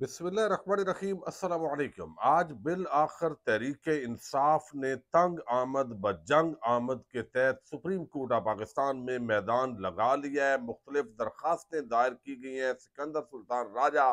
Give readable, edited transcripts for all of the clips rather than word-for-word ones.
बिस्मिल्लाहिर्रहमानिर्रहीम अस्सलाम वालेकुम। आज बिल आखिर तहरीक इंसाफ ने तंग आमद बजंग आमद के तहत सुप्रीम कोर्ट ऑफ पाकिस्तान में मैदान लगा लिया है। मुख्तलिफ दरखास्तें दायर की गई हैं। Sikandar Sultan Raja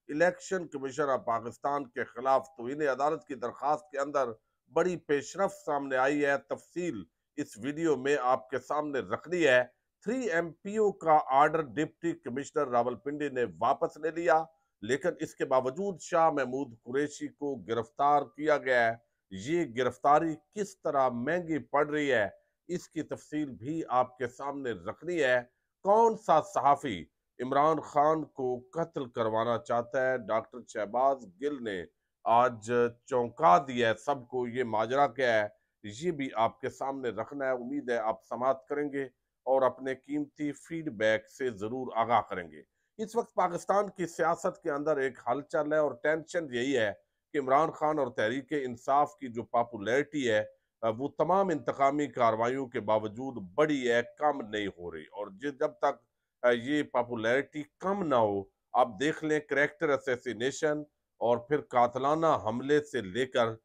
election commission of Pakistan के खिलाफ तौहीन अदालत की दरखास्त के अंदर बड़ी पेशरफ सामने आई है। तफसील इस वीडियो में आपके सामने रखनी है। 3 MPO का आर्डर डिप्टी कमिश्नर रावलपिंडी ने वापस ले लिया, लेकिन इसके बावजूद शाह महमूद कुरैशी को गिरफ्तार किया गया है। ये गिरफ्तारी किस तरह महंगी पड़ रही है, इसकी तफसील भी आपके सामने रखनी है। कौन सा सहाफी इमरान खान को कत्ल करवाना चाहता है? डॉक्टर शहबाज गिल ने आज चौंका दिया है सबको। ये माजरा क्या है, ये भी आपके सामने रखना है। उम्मीद है आप समाअत करेंगे और अपने कीमती फीडबैक से जरूर आगाह करेंगे। इस वक्त पाकिस्तान की सियासत के अंदर एक हलचल है और टेंशन यही है कि इमरान खान और तहरीक इंसाफ की जो पॉपुलैरिटी है वो तमाम इंतकामी कार्रवाइयों के बावजूद बड़ी है, कम नहीं हो रही। और जब तक ये पॉपुलैरिटी कम ना हो, आप देख लें करैक्टर असैसिनेशन और फिर कातलाना हमले से लेकर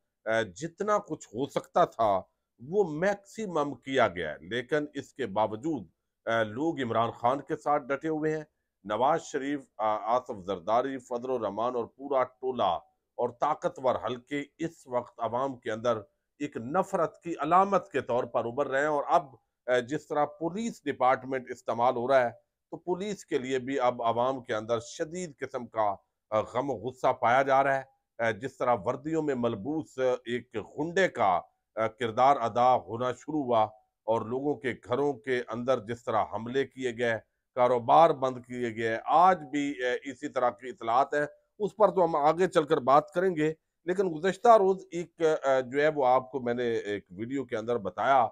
जितना कुछ हो सकता था वो मैक्सिमम किया गया है। लेकिन इसके बावजूद लोग इमरान खान के साथ डटे हुए हैं। नवाज शरीफ, आसफ जरदारी, फजल रहमान और पूरा टोला और ताकतवर हल्के इस वक्त अवाम के अंदर एक नफरत की अलामत के तौर पर उभर रहे हैं। और अब जिस तरह पुलिस डिपार्टमेंट इस्तेमाल हो रहा है, तो पुलिस के लिए भी अब अवाम के अंदर शदीद किस्म का गम गुस्सा पाया जा रहा है। जिस तरह वर्दियों में मलबूस एक गुंडे का किरदार अदा होना शुरू हुआ और लोगों के घरों के अंदर जिस तरह हमले किए गए, कारोबार बंद किए गए, आज भी इसी तरह की इतलात है। उस पर तो हम आगे चलकर बात करेंगे। लेकिन गुज़श्ता रोज एक जो है वो आपको मैंने एक वीडियो के अंदर बताया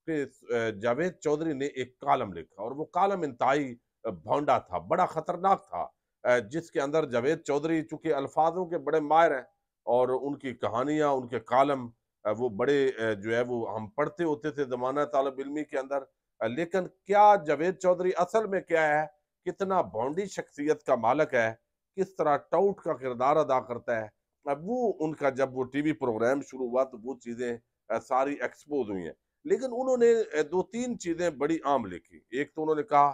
कि जावेद चौधरी ने एक कॉलम लिखा और वो कॉलम इंतहाई भौंडा था, बड़ा खतरनाक था। जिसके अंदर जावेद चौधरी चूंकि अल्फाजों के बड़े माहिर हैं और उनकी कहानियां, उनके कॉलम वो बड़े जो है वो हम पढ़ते होते थे जमाना तालिब इल्मी के अंदर। लेकिन क्या जावेद चौधरी असल में क्या है, कितना भौंडी शख्सियत का मालिक है, किस तरह टाउट का किरदार अदा करता है, अब वो उनका जब वो टीवी प्रोग्राम शुरू हुआ तो वो चीजें सारी एक्सपोज हुई हैं। लेकिन उन्होंने दो तीन चीजें बड़ी आम लिखी। एक तो उन्होंने कहा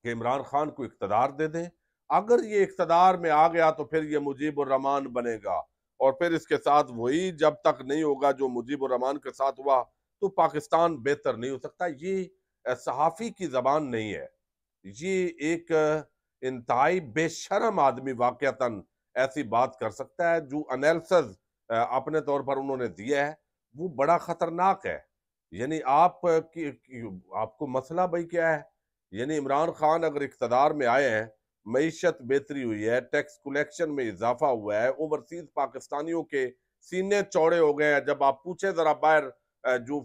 कि इमरान खान को इख्तदार दे दें, अगर ये इख्तदार में आ गया तो फिर ये मुजीबुर रहमान बनेगा, और फिर इसके साथ वही जब तक नहीं होगा जो मुजीबुर रहमान के साथ हुआ तो पाकिस्तान बेहतर नहीं हो सकता। ये सहाफी की जबान नहीं है। ये एक इंतहाई बेशरम आदमी वाकयातन ऐसी बात कर सकता है। जो एनालिसिस अपने तौर पर उन्होंने दिया है वो बड़ा खतरनाक है। यानी आपको मसला भाई क्या है? यानी इमरान खान अगर इख्तदार में आए हैं, मईशत बेहतरी हुई है, टैक्स कलेक्शन में इजाफा हुआ है, ओवरसीज पाकिस्तानियों के सीने चौड़े हो गए हैं। जब आप पूछे जरा बाहर जो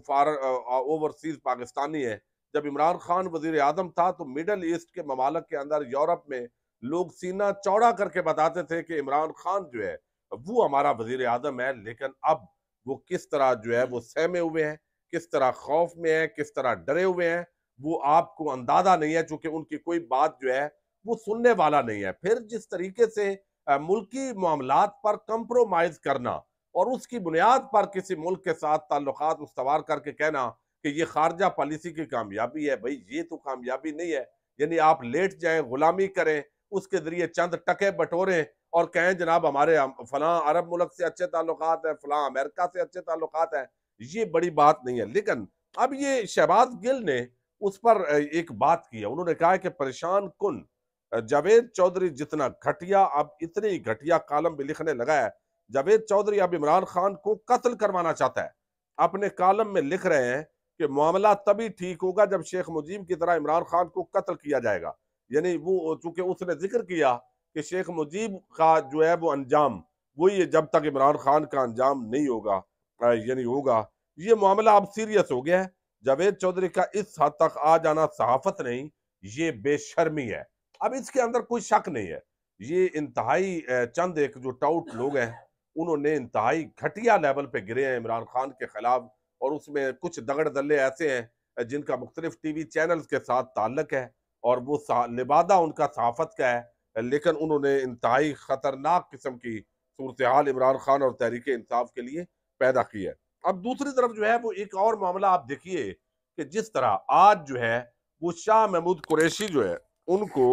ओवरसीज पाकिस्तानी है, जब इमरान खान वजीर आजम था तो मिडल ईस्ट के ममालक के अंदर यूरोप में लोग सीना चौड़ा करके बताते थे कि इमरान खान जो है वो हमारा वजीर आजम है। लेकिन अब वो किस तरह जो है वो सहमे हुए हैं, किस तरह खौफ में है, किस तरह डरे हुए हैं, वो आपको अंदाजा नहीं है, चूंकि उनकी कोई बात जो है वो सुनने वाला नहीं है। फिर जिस तरीके से मुल्की मामलात पर कंप्रोमाइज करना और उसकी बुनियाद पर किसी मुल्क के साथ ताल्लुकात उस्तवार करके कहना कि ये खारजा पॉलिसी की कामयाबी है, भाई ये तो कामयाबी नहीं है। यानी आप लेट जाएं, गुलामी करें, उसके जरिए चंद टके बटोरें और कहें जनाब हमारे फलां अरब मुल्क से अच्छे ताल्लुकात हैं, फलां अमेरिका से अच्छे ताल्लुकात हैं, ये बड़ी बात नहीं है। लेकिन अब ये शहबाज गिल ने उस पर एक बात की है। उन्होंने कहा है कि परेशान कुन जावेद चौधरी जितना घटिया, अब इतने ही घटिया कॉलम भी लिखने लगा है। जावेद चौधरी अब इमरान खान को कत्ल करवाना चाहता है। अपने कॉलम में लिख रहे हैं कि मामला तभी ठीक होगा जब शेख मुजीब की तरह इमरान खान को कत्ल किया जाएगा। यानी वो चूंकि उसने जिक्र किया कि शेख मुजीब का जो है वो अंजाम वही है, जब तक इमरान खान का अंजाम नहीं होगा यानी होगा, ये मामला अब सीरियस हो गया है। जावेद चौधरी का इस हद तक आ जाना सहाफत नहीं, ये बेशर्मी है। अब इसके अंदर कोई शक नहीं है। ये इंतहाई चंद एक जो टाउट लोग हैं उन्होंने इंतहाई घटिया लेवल पे गिरे हैं इमरान खान के खिलाफ। और उसमें कुछ दगड़ दल्ले ऐसे हैं जिनका मुख्तलिफ टीवी चैनल्स के साथ ताल्लुक है और वो लिबादा उनका सहाफत का है। लेकिन उन्होंने इंतहाई खतरनाक किस्म की सूरत हाल इमरान खान और तहरीक इंसाफ के लिए पैदा की है। अब दूसरी तरफ जो है वो एक और मामला आप देखिए कि जिस तरह आज जो है वो शाह महमूद कुरैशी जो है उनको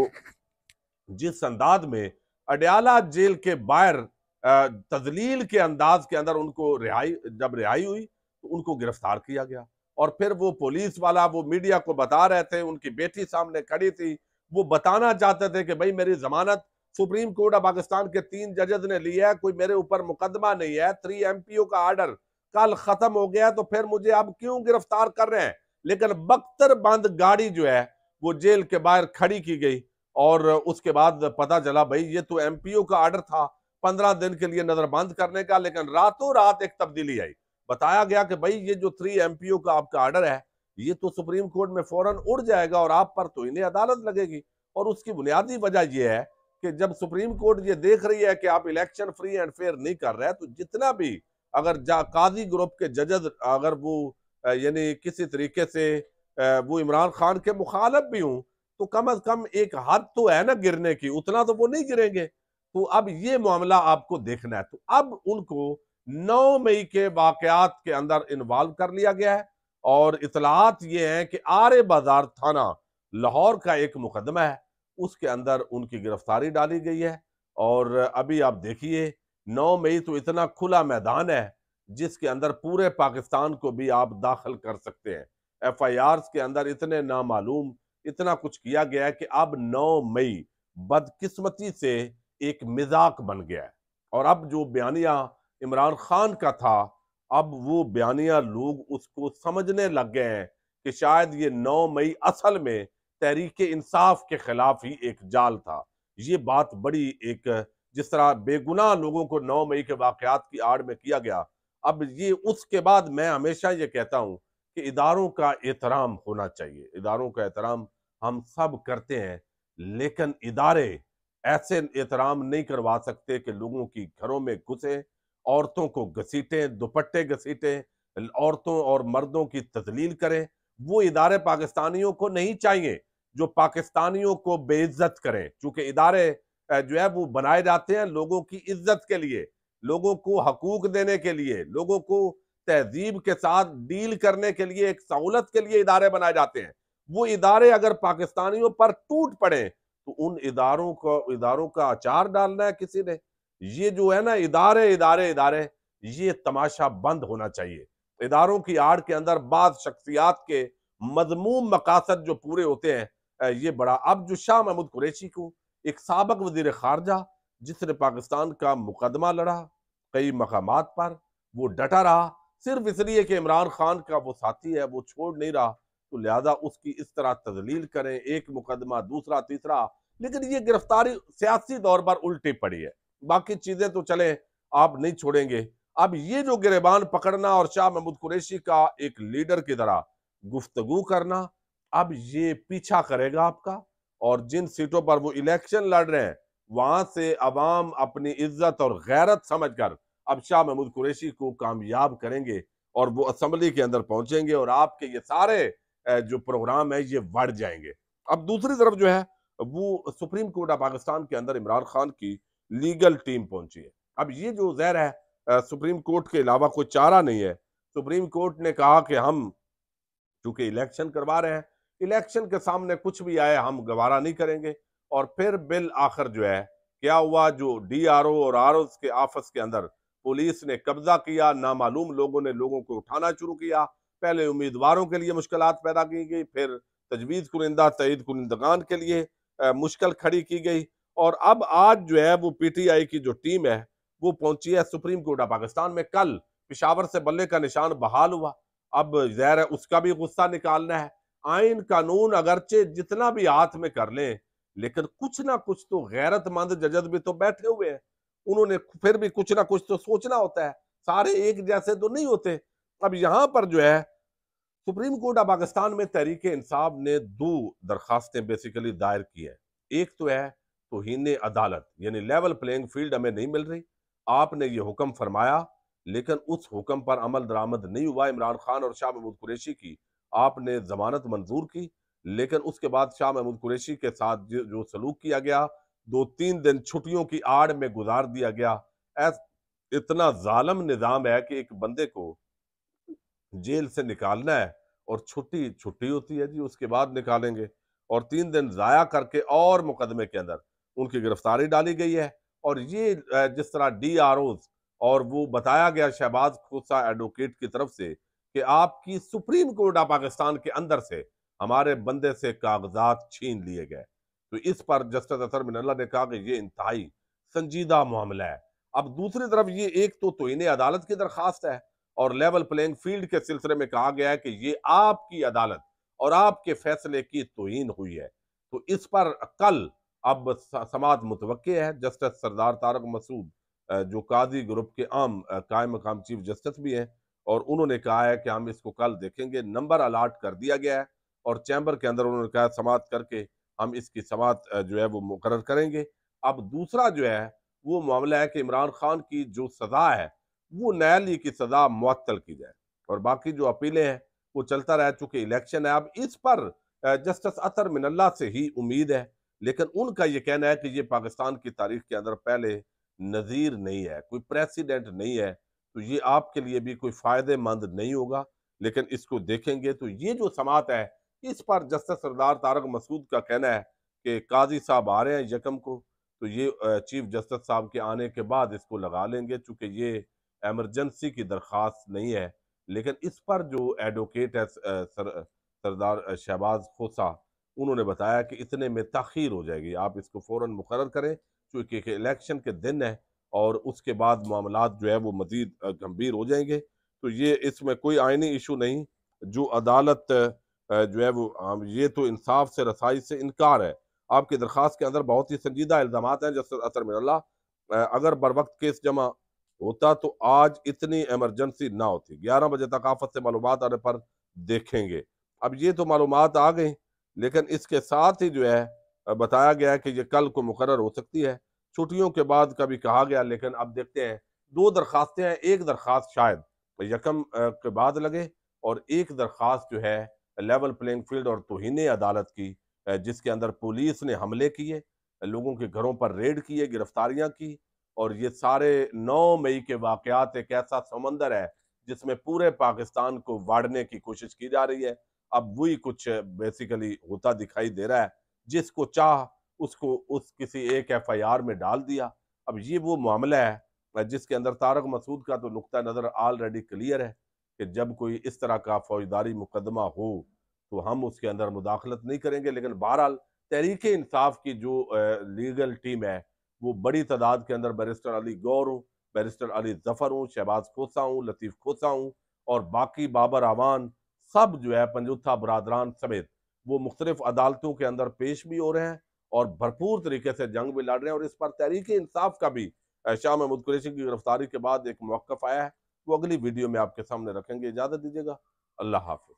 जिस अंदाज में अडयाला जेल के बाहर तजलील के अंदाज के अंदर उनको जब रिहाई हुई तो उनको गिरफ्तार किया गया और फिर वो पुलिस वाला वो मीडिया को बता रहे थे, उनकी बेटी सामने खड़ी थी, वो बताना चाहते थे कि भाई मेरी जमानत सुप्रीम कोर्ट ऑफ पाकिस्तान के 3 जजेस ने लिया है, कोई मेरे ऊपर मुकदमा नहीं है, 3 MPO का ऑर्डर कल खत्म हो गया तो फिर मुझे अब क्यों गिरफ्तार कर रहे हैं। लेकिन बख्तर बंद गाड़ी जो है वो जेल के बाहर खड़ी की गई और उसके बाद पता चला भाई ये तो MPO का ऑर्डर था 15 दिन के लिए नजरबंद करने का, लेकिन रातों रात एक तब्दीली आई। बताया गया कि भाई ये जो 3 MPO का आपका ऑर्डर है ये तो सुप्रीम कोर्ट में फौरन उड़ जाएगा और आप पर तो इन्हें अदालत लगेगी। और उसकी बुनियादी वजह यह है कि जब सुप्रीम कोर्ट ये देख रही है कि आप इलेक्शन फ्री एंड फेयर नहीं कर रहे तो जितना भी अगर काजी ग्रुप के जजेस अगर वो यानी किसी तरीके से वो इमरान खान के मुखालिफ भी हूं तो कम अज कम एक हद तो है ना गिरने की, उतना तो वो नहीं गिरेंगे। तो अब ये मामला आपको देखना है। तो अब उनको 9 मई के वाकयात के अंदर इन्वॉल्व कर लिया गया है और इतलात ये हैं कि आरे बाजार थाना लाहौर का एक मुकदमा है, उसके अंदर उनकी गिरफ्तारी डाली गई है। और अभी आप देखिए 9 मई तो इतना खुला मैदान है जिसके अंदर पूरे पाकिस्तान को भी आप दाखिल कर सकते हैं। FIR के अंदर इतने नामालूम इतना कुछ किया गया है कि अब 9 मई बदकिस्मती से एक मिजाक बन गया है। और अब जो बयानिया इमरान खान का था, अब वो बयानिया लोग उसको समझने लग गए हैं कि शायद ये 9 मई असल में तहरीक इंसाफ के खिलाफ ही एक जाल था। ये बात बड़ी एक जिस तरह बेगुनाह लोगों को 9 मई के वाकयात की आड़ में किया गया, अब ये उसके बाद मैं हमेशा ये कहता हूं कि इदारों का एहतराम होना चाहिए। इदारों का एहतराम हम सब करते हैं, लेकिन इदारे ऐसे एहतराम नहीं करवा सकते कि लोगों की घरों में घुसे, औरतों को घसीटें, दुपट्टे घसीटें, औरतों और मर्दों की तजलील करें। वो इदारे पाकिस्तानियों को नहीं चाहिए जो पाकिस्तानियों को बेइज्जत करें, क्योंकि इदारे जो है वो बनाए जाते हैं लोगों की इज्जत के लिए, लोगों को हकूक देने के लिए, लोगों को तहजीब के साथ डील करने के लिए, एक सहूलत के लिए इदारे बनाए जाते हैं। वो इदारे अगर पाकिस्तानियों पर टूट पड़े तो उन इदारों का अचार डालना है किसी ने। ये जो है ना इदारे इदारे इदारे, ये तमाशा बंद होना चाहिए। इदारों की आड़ के अंदर बाद शख्सियात के मजमूम मकासद जो पूरे होते हैं, ये बड़ा। अब जो शाह महमूद कुरैशी को एक साबिक वजीर खारजा जिसने पाकिस्तान का मुकदमा लड़ा कई मकामात पर, वो डटा रहा सिर्फ इसलिए कि इमरान खान का वो साथी है, वो छोड़ नहीं रहा, तो लिहाजा उसकी इस तरह तजलील करें, एक मुकदमा दूसरा तीसरा। लेकिन ये गिरफ्तारी सियासी तौर पर उल्टी पड़ी है, बाकी चीजें तो चले आप नहीं छोड़ेंगे। अब ये जो गिरबान पकड़ना और शाह महमूद कुरैशी का एक लीडर की तरह गुफ्तगू करना, अब ये पीछा करेगा आपका। और जिन सीटों पर वो इलेक्शन लड़ रहे हैं वहां से अवाम अपनी इज्जत और गैरत समझकर अब शाह महमूद कुरैशी को कामयाब करेंगे और वो असम्बली के अंदर पहुंचेंगे और आपके ये सारे जो प्रोग्राम है ये बढ़ जाएंगे। अब दूसरी तरफ जो है वो सुप्रीम कोर्ट ऑफ पाकिस्तान के अंदर इमरान खान की लीगल टीम पहुंची है। अब ये जो जहर है सुप्रीम कोर्ट के अलावा कोई चारा नहीं है। सुप्रीम कोर्ट ने कहा कि हम चूंकि इलेक्शन करवा रहे हैं, इलेक्शन के सामने कुछ भी आए हम गवारा नहीं करेंगे। और फिर बिल आखिर जो है क्या हुआ, जो DRO और RO के ऑफिस के अंदर पुलिस ने कब्जा किया, नामालूम लोगों ने लोगों को उठाना शुरू किया। पहले उम्मीदवारों के लिए मुश्किलात पैदा की गई, फिर तजवीज़ कुनिंदा तईद कुनिंदगान के लिए मुश्किल खड़ी की गई। और अब आज जो है वो PTI की जो टीम है वो पहुंची है सुप्रीम कोर्ट ऑफ पाकिस्तान में। कल पिशावर से बल्ले का निशान बहाल हुआ, अब ज़ाहिर है उसका भी गुस्सा निकालना है। आइन कानून अगरचे जितना भी हाथ में कर लें, लेकिन कुछ ना कुछ तो गैरतमंद जजद भी तो बैठे हुए हैं, उन्होंने फिर भी कुछ ना कुछ तो सोचना होता है, सारे एक जैसे तो नहीं होते। अब यहां पर जो है सुप्रीम कोर्ट ऑफ पाकिस्तान में तहरीक इंसाफ ने 2 दरखास्तें बेसिकली दायर की है। एक तो है तौहीन अदालत, यानी लेवल प्लेइंग फील्ड हमें नहीं मिल रही, आपने ये हुक्म फरमाया लेकिन उस हुक्म पर अमल दरामद नहीं हुआ। इमरान खान और शाह महमूद कुरैशी की आपने जमानत मंजूर की, लेकिन उसके बाद शाह महमूद कुरैशी के साथ जो सलूक किया गया, 2-3 दिन छुट्टियों की आड़ में गुजार दिया गया। इतना जालिम निजाम है कि एक बंदे को जेल से निकालना है और छुट्टी छुट्टी होती है जी, उसके बाद निकालेंगे। और 3 दिन जाया करके और मुकदमे के अंदर उनकी गिरफ्तारी डाली गई है। और ये जिस तरह DROs और वो बताया गया शहबाज खोसा एडवोकेट की तरफ से कि आपकी सुप्रीम कोर्ट ऑफ पाकिस्तान के अंदर से हमारे बंदे से कागजात छीन लिए गए। तो इस पर जस्टिस अतर मिनल्ला ने कहा कि ये इंतहाई संजीदा मामला है। अब दूसरी तरफ ये एक तो तौहीन अदालत की दरखास्त है और लेवल प्लेइंग फील्ड के सिलसिले में कहा गया है कि ये आपकी अदालत और आपके फैसले की तौहीन हुई है। तो इस पर कल अब समाअत मुतवक्के है। जस्टिस सरदार तारक मसूद जो काजी ग्रुप के आम कायम मकाम चीफ जस्टिस भी हैं और उन्होंने कहा है कि हम इसको कल देखेंगे। नंबर अलाट कर दिया गया है और चैम्बर के अंदर उन्होंने कहा समाअत करके हम इसकी समाअत जो है वो मुकर्रर करेंगे। अब दूसरा जो है वो मामला है कि इमरान खान की जो सजा है वो न्यायालय की सजा मुअत्तल की जाए और बाकी जो अपीलें हैं वो चलता रह चुके। इलेक्शन है, अब इस पर जस्टिस अतर मिनल्ला से ही उम्मीद है, लेकिन उनका ये कहना है कि ये पाकिस्तान की तारीख के अंदर पहले नजीर नहीं है, कोई प्रेसिडेंट नहीं है, तो ये आपके लिए भी कोई फायदेमंद नहीं होगा। लेकिन इसको देखेंगे। तो ये जो समाअत है इस पर जस्टिस सरदार तारक मसूद का कहना है कि काजी साहब आ रहे हैं यकम को, तो ये चीफ जस्टिस साहब के आने के बाद इसको लगा लेंगे, चूंकि ये इमरजेंसी की दरख्वास्त नहीं है। लेकिन इस पर जो एडवोकेट है सरदार शहबाज खोसा, उन्होंने बताया कि इतने में ताखीर हो जाएगी, आप इसको फौरन मुकर्रर करें क्योंकि इलेक्शन के दिन है और उसके बाद मामलात जो है वो मजीद गंभीर हो जाएंगे। तो ये इसमें कोई आईनी इशू नहीं। जो अदालत जो है वो ये तो इंसाफ से रसाई से इनकार है। आपकी दरख्वास्त के अंदर बहुत ही संजीदा इल्जाम हैं जस्टिस अतर मिनल्ला, अगर बर वक्त केस जमा होता तो आज इतनी इमरजेंसी ना होती। 11 बजे तक आफत से मालूमात आने पर देखेंगे। अब ये तो मालूमात आ गई, लेकिन इसके साथ ही जो है बताया गया है कि ये कल को मुकर्रर हो सकती है। छुट्टियों के बाद कभी कहा गया, लेकिन अब देखते हैं। 2 दरखास्तें हैं, एक दरखास्त शायद यकम के बाद लगे और एक दरखास्त जो है लेवल प्लेइंग फील्ड और तौहीन अदालत की, जिसके अंदर पुलिस ने हमले किए, लोगों के घरों पर रेड किए, गिरफ्तारियां की। और ये सारे 9 मई के वाकयात एक ऐसा समंदर है जिसमें पूरे पाकिस्तान को वाड़ने की कोशिश की जा रही है। अब वही कुछ बेसिकली होता दिखाई दे रहा है। जिसको चाह उसको उस किसी एक FIR में डाल दिया। अब ये वो मामला है जिसके अंदर तारक मसूद का तो नुक्ता नजर ऑलरेडी क्लियर है कि जब कोई इस तरह का फौजदारी मुकदमा हो तो हम उसके अंदर मुदाखलत नहीं करेंगे। लेकिन बहरहाल तहरीक इंसाफ की जो लीगल टीम है वो बड़ी तादाद के अंदर बैरिस्टर अली गौर हूँ, बैरिस्टर अली जफर हूँ, शहबाज खोसा हूँ, लतीफ़ खोसा हूँ और बाकी बाबर आवान, सब जो है पंजुथा बरादरान समेत वो मुख्तलिफ अदालतों के अंदर पेश भी हो रहे हैं और भरपूर तरीके से जंग भी लड़ रहे हैं। और इस पर तहरीक इंसाफ का भी शाह महमूद कुरैशी की गिरफ्तारी के बाद एक मौक़िफ़ आया है, वो अगली वीडियो में आपके सामने रखेंगे। इजाज़त दीजिएगा, अल्लाह हाफ़िज़।